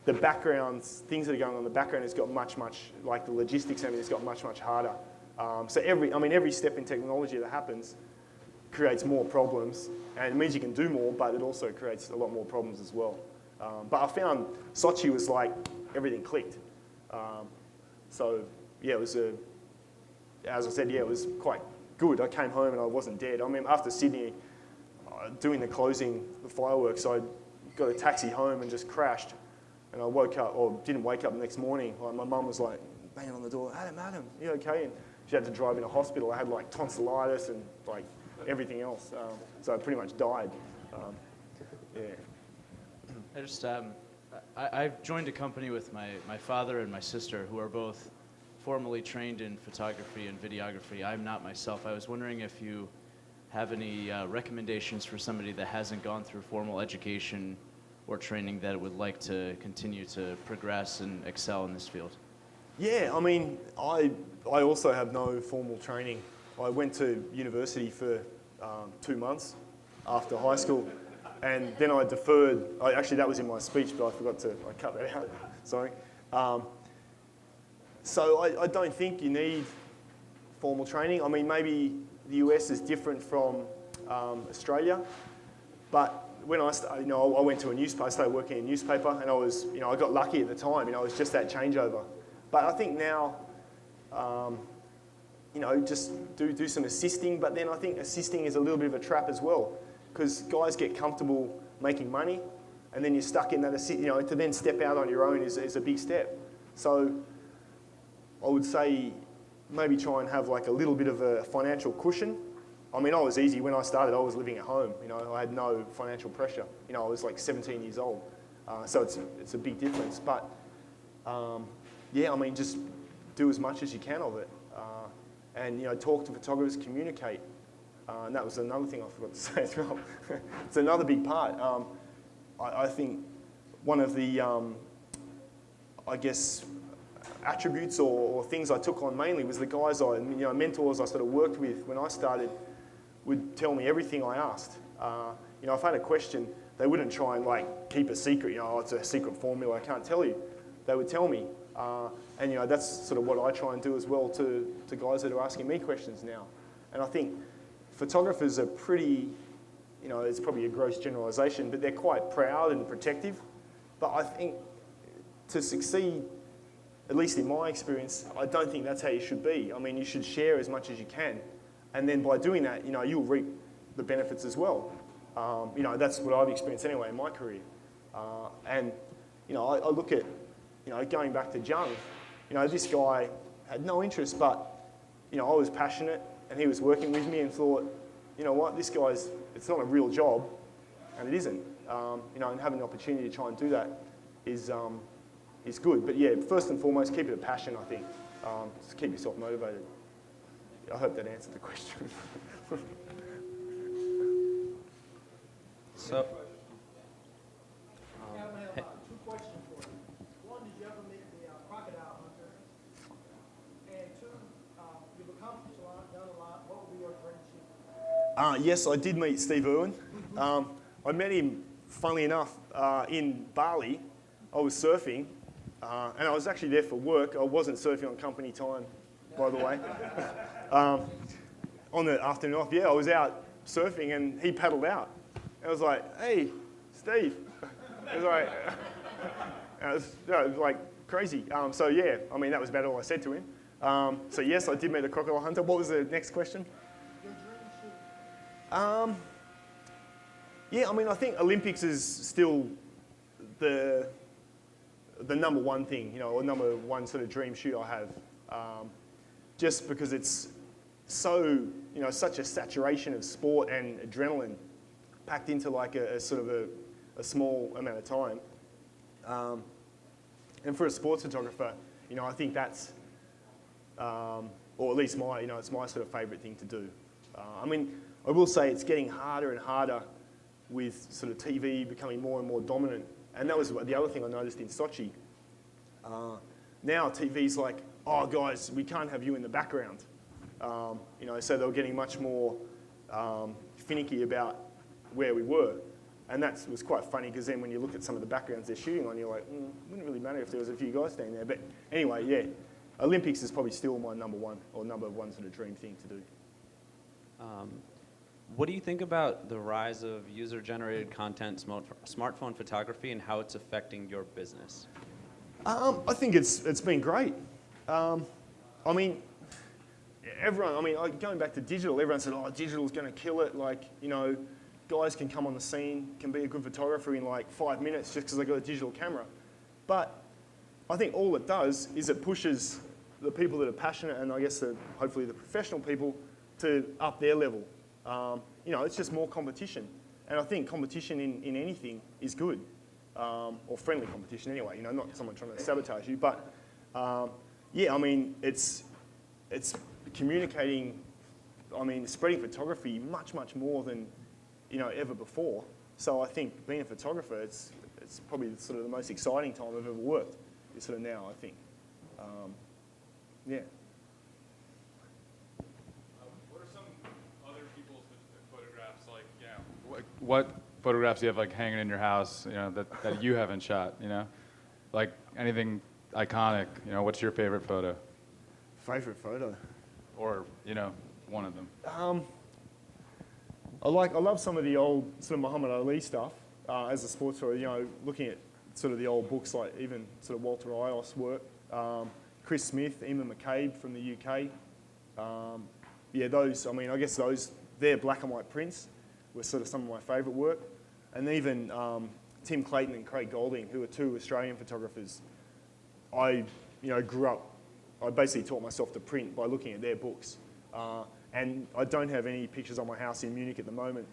the backgrounds, things that are going on in the background, has got much, like the logistics and everything, it's got much harder. So every step in technology that happens creates more problems, and it means you can do more, but it also creates a lot more problems as well. But I found Sochi was like, everything clicked. So yeah, it was as I said, yeah, it was quite good. I came home and I wasn't dead. I mean, after Sydney, doing the fireworks, I got a taxi home and just crashed. And I woke up, or didn't wake up the next morning. Like, my mum was like banging on the door, Adam, you okay? And she had to drive me to hospital. I had like tonsillitis and like everything else. So I pretty much died. Yeah. I just, I've joined a company with my father and my sister, who are both formally trained in photography and videography. I'm not myself. I was wondering if you have any recommendations for somebody that hasn't gone through formal education or training that would like to continue to progress and excel in this field? Yeah, I mean, I also have no formal training. I went to university for 2 months after high school, and then I deferred. Actually, that was in my speech, but I cut that out. Sorry. So I don't think you need formal training. I mean, maybe the US is different from Australia, but when I started, I went to a newspaper. I started working in a newspaper, and I got lucky at the time. It was just that changeover. But I think now, just do some assisting. But then I think assisting is a little bit of a trap as well, because guys get comfortable making money, and then you're stuck in that. To then step out on your own is a big step. So I would say maybe try and have like a little bit of a financial cushion. I mean, I was easy. When I started, I was living at home. I had no financial pressure. I was like 17 years old. So it's a big difference. But yeah, I mean, just do as much as you can of it. And talk to photographers, communicate. And that was another thing I forgot to say as well. It's another big part. I think one of the, attributes or things I took on mainly was the guys mentors I sort of worked with when I started would tell me everything I asked. If I had a question, they wouldn't try and like keep a secret. It's a secret formula, I can't tell you. They would tell me. And that's sort of what I try and do as well to guys that are asking me questions now. And I think photographers are pretty, it's probably a gross generalisation, but they're quite proud and protective. But I think to succeed, at least in my experience, I don't think that's how you should be. I mean, you should share as much as you can. And then by doing that, you'll reap the benefits as well. That's what I've experienced anyway in my career. And I look at, going back to Jung, this guy had no interest, but, I was passionate and he was working with me and thought, this guy's, it's not a real job, and it isn't. And having the opportunity to try and do that is good. But yeah, first and foremost, keep it a passion, I think. Just keep yourself motivated. I hope that answered the question. So, I have two questions for you. One, did you ever meet the crocodile hunter? And two, you've accomplished a lot, done a lot. What would be your dream shoot? Yes, I did meet Steve Irwin. I met him, funnily enough, in Bali. I was surfing, and I was actually there for work. I wasn't surfing on company time, by the way. On the afternoon off, yeah, I was out surfing, and he paddled out. I was like, hey, Steve. It was like, it was like crazy. So yeah, I mean, that was about all I said to him. So yes, I did meet a crocodile hunter. What was the next question? Your dream shoot. Yeah, I mean, I think Olympics is still the number one thing, you know, or number one sort of dream shoot I have. Just because it's so, you know, such a saturation of sport and adrenaline packed into like a sort of a small amount of time. And for a sports photographer, you know, I think that's, or at least my, you know, it's my sort of favourite thing to do. I mean, I will say it's getting harder and harder with sort of TV becoming more and more dominant. And that was the other thing I noticed in Sochi. Now TV's like, oh guys, we can't have you in the background. You know, so they were getting much more finicky about where we were. And that was quite funny because then when you look at some of the backgrounds they're shooting on, you're like, it wouldn't really matter if there was a few guys standing there. But anyway, yeah, Olympics is probably still my number one sort of dream thing to do. what do you think about the rise of user-generated content, smartphone photography, and how it's affecting your business? I think it's been great. I mean, going back to digital, everyone said, oh, digital's going to kill it. Like, you know, guys can come on the scene, can be a good photographer in like 5 minutes just because they got a digital camera. But I think all it does is it pushes the people that are passionate and I guess hopefully the professional people to up their level. You know, it's just more competition. And I think competition in anything is good. Or friendly competition anyway, you know, not someone trying to sabotage you. But yeah, I mean, it's communicating, I mean, spreading photography much, much more than, you know, ever before. So I think being a photographer, it's probably sort of the most exciting time I've ever worked. It's sort of now, I think. Yeah. What are some other people's photographs like? You know, what photographs do you have like hanging in your house? You know, that you haven't shot. You know, like anything iconic. You know, what's your favorite photo? Favorite photo? Or you know, one of them. I love some of the old sort of Muhammad Ali stuff as a sports photographer. You know, looking at sort of the old books like even sort of Walter Ios work, Chris Smith, Eamon McCabe from the UK. Yeah, those. I mean, I guess they're black and white prints were sort of some of my favourite work, and even Tim Clayton and Craig Golding, who are two Australian photographers. I grew up. I basically taught myself to print by looking at their books. And I don't have any pictures on my house in Munich at the moment,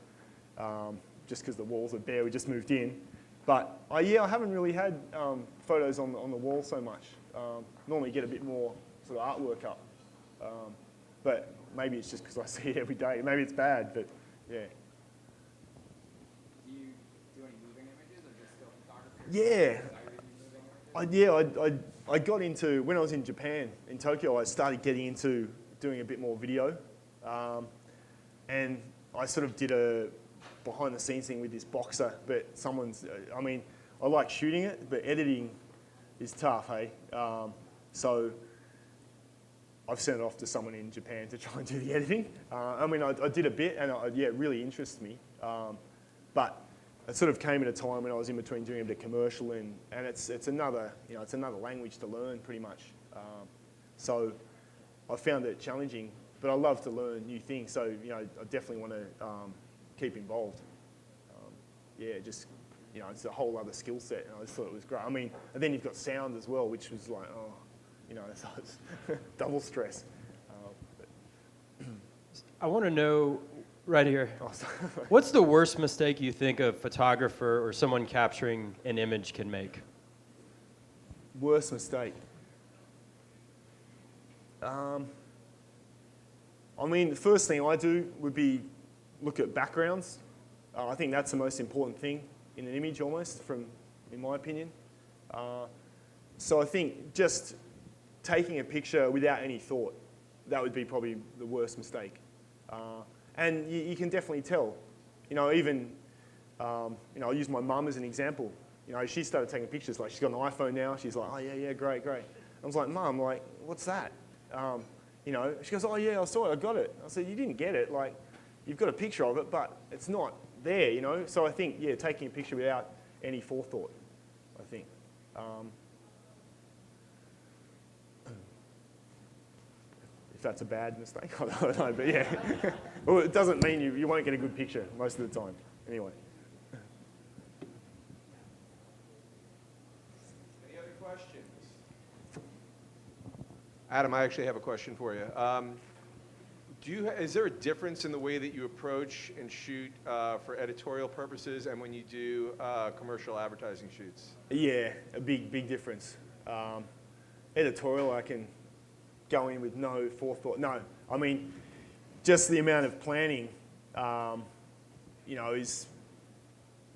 just because the walls are bare. We just moved in. But yeah, I haven't really had photos on the wall so much. Normally get a bit more sort of artwork up. But maybe it's just because I see it every day. Maybe it's bad, but yeah. Do you do any moving images or just still photography? Yeah. I got into, when I was in Japan, in Tokyo, I started getting into doing a bit more video. And I sort of did a behind the scenes thing with this boxer, but I mean, I like shooting it, but editing is tough, hey? So I've sent it off to someone in Japan to try and do the editing. I mean, I did a bit and it really interests me. But it sort of came at a time when I was in between doing a bit of commercial and it's another language to learn pretty much. So I found it challenging, but I love to learn new things. So, you know, I definitely want to keep involved. Yeah, just, you know, it's a whole other skill set, and I just thought it was great. I mean, and then you've got sound as well, which was like, oh, you know, so it's double stress. I want to know, right here, what's the worst mistake you think a photographer or someone capturing an image can make? Worst mistake? I mean, the first thing I do would be look at backgrounds. I think that's the most important thing in an image almost, in my opinion. So I think just taking a picture without any thought, that would be probably the worst mistake. And you can definitely tell. Even, I'll use my mum as an example. She started taking pictures. Like, she's got an iPhone now. She's like, oh, yeah, great. I was like, Mum, like, what's that? She goes, oh, yeah, I saw it. I got it. I said, you didn't get it. Like, you've got a picture of it, but it's not there, So I think, yeah, taking a picture without any forethought, I think. If that's a bad mistake, I don't know, but yeah. Well, it doesn't mean you won't get a good picture most of the time. Anyway. Any other questions? Adam, I actually have a question for you. Is there a difference in the way that you approach and shoot for editorial purposes and when you do commercial advertising shoots? Yeah, a big difference. Editorial, I can go in with no forethought. No, I mean, just the amount of planning, that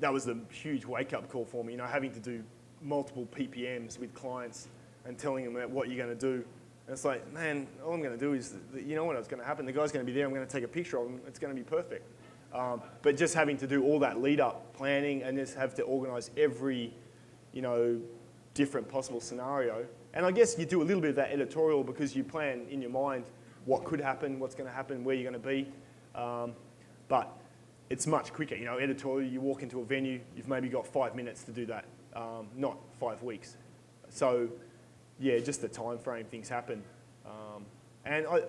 was a huge wake-up call for me, having to do multiple PPMs with clients and telling them what you're going to do. And it's like, man, all I'm going to do is, what's going to happen? The guy's going to be there. I'm going to take a picture of him. It's going to be perfect. But just having to do all that lead-up planning and just have to organise every, different possible scenario. And I guess you do a little bit of that editorial because you plan in your mind what could happen, what's going to happen, where you're going to be. But it's much quicker. Editorial, you walk into a venue, you've maybe got 5 minutes to do that, not 5 weeks. So, yeah, just the time frame, things happen. And I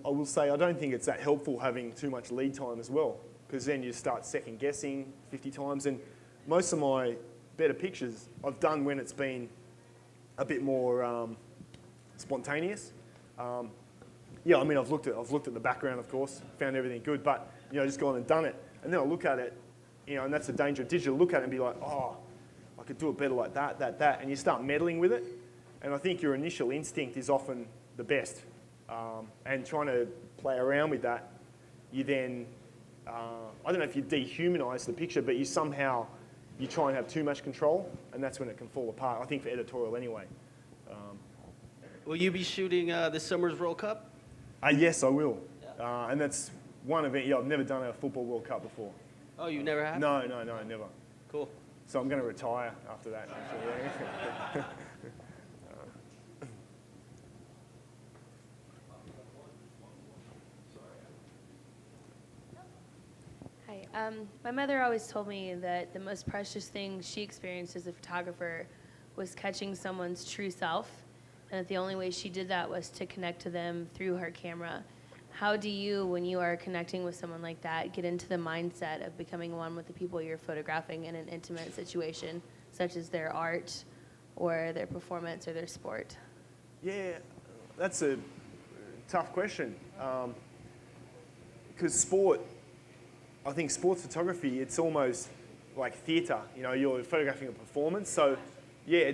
will say I don't think it's that helpful having too much lead time as well, because then you start second guessing 50 times. And most of my better pictures I've done when it's been a bit more spontaneous. Yeah, I mean, I've looked at the background, of course, found everything good, but just gone and done it. And then I look at it, and that's the danger of digital. Look at it and be like, oh, I could do it better like that, and you start meddling with it. And I think your initial instinct is often the best. And trying to play around with that, you then, I don't know if you dehumanise the picture, but you try and have too much control, and that's when it can fall apart, I think, for editorial anyway. Will you be shooting this summer's World Cup? Yes, I will. Yeah. And that's one event. Yeah, I've never done a football World Cup before. Oh, you never have? No, never. Cool. So I'm going to retire after that, actually. Hi. My mother always told me that the most precious thing she experienced as a photographer was catching someone's true self, and that the only way she did that was to connect to them through her camera. How do you, when you are connecting with someone like that, get into the mindset of becoming one with the people you're photographing in an intimate situation, such as their art or their performance or their sport? Yeah, that's a tough question. Because I think sports photography, it's almost like theatre. You're photographing a performance. So, yeah,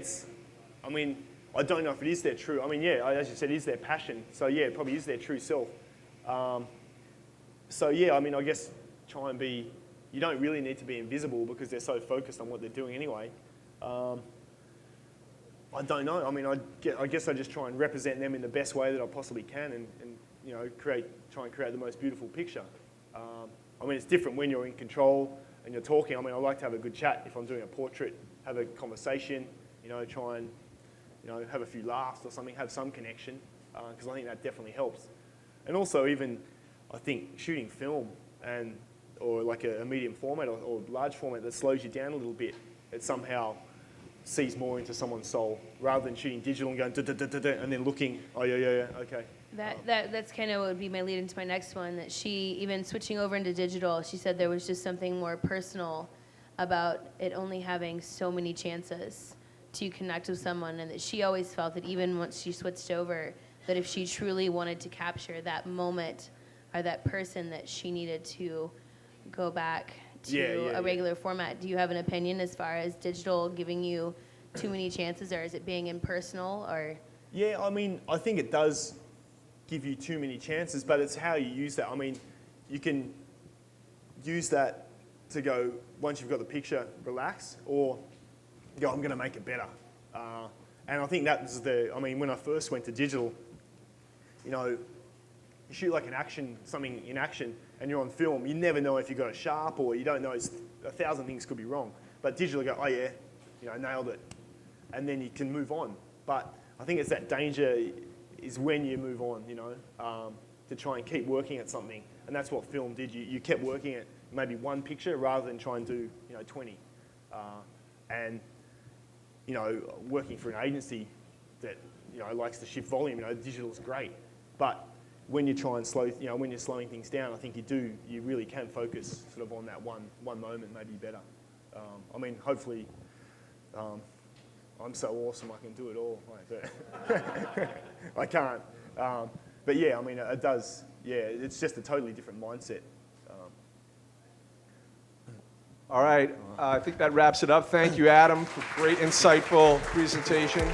I don't know if it is their true, as you said, it is their passion. So, yeah, it probably is their true self. So, yeah, I guess try and be, you don't really need to be invisible because they're so focused on what they're doing anyway. I don't know. I guess I just try and represent them in the best way that I possibly can and try and create the most beautiful picture. It's different when you're in control and you're talking. I like to have a good chat if I'm doing a portrait, have a conversation, try and, have a few laughs or something, have some connection, because I think that definitely helps. And also even, I think, shooting film or like a medium format or large format that slows you down a little bit, it somehow sees more into someone's soul rather than shooting digital and going da-da-da-da-da and then looking, oh yeah, okay. That's kind of what would be my lead into my next one, that she, even switching over into digital, she said there was just something more personal about it only having so many chances to connect with someone, and that she always felt that even once she switched over, that if she truly wanted to capture that moment or that person, that she needed to go back to a regular format. Do you have an opinion as far as digital giving you too many chances, or is it being impersonal? Or yeah, I think it does give you too many chances, but it's how you use that. You can use that to go, once you've got the picture, relax, or go, I'm going to make it better. And I think that was when I first went to digital, you shoot like something in action, and you're on film, you never know if you got it sharp or you don't know, 1,000 things could be wrong. But digital, you go, oh yeah, nailed it. And then you can move on. But I think it's that danger is when you move on, to try and keep working at something. And that's what film did. You kept working at maybe one picture rather than try and do 20. And working for an agency that likes to shift volume, digital's great. But when you try and slow, when you're slowing things down, I think you really can focus sort of on that one moment maybe better. Hopefully, I'm so awesome I can do it all. I can't. But yeah, it does. Yeah, it's just a totally different mindset. All right, I think that wraps it up. Thank you, Adam, for great, insightful presentation.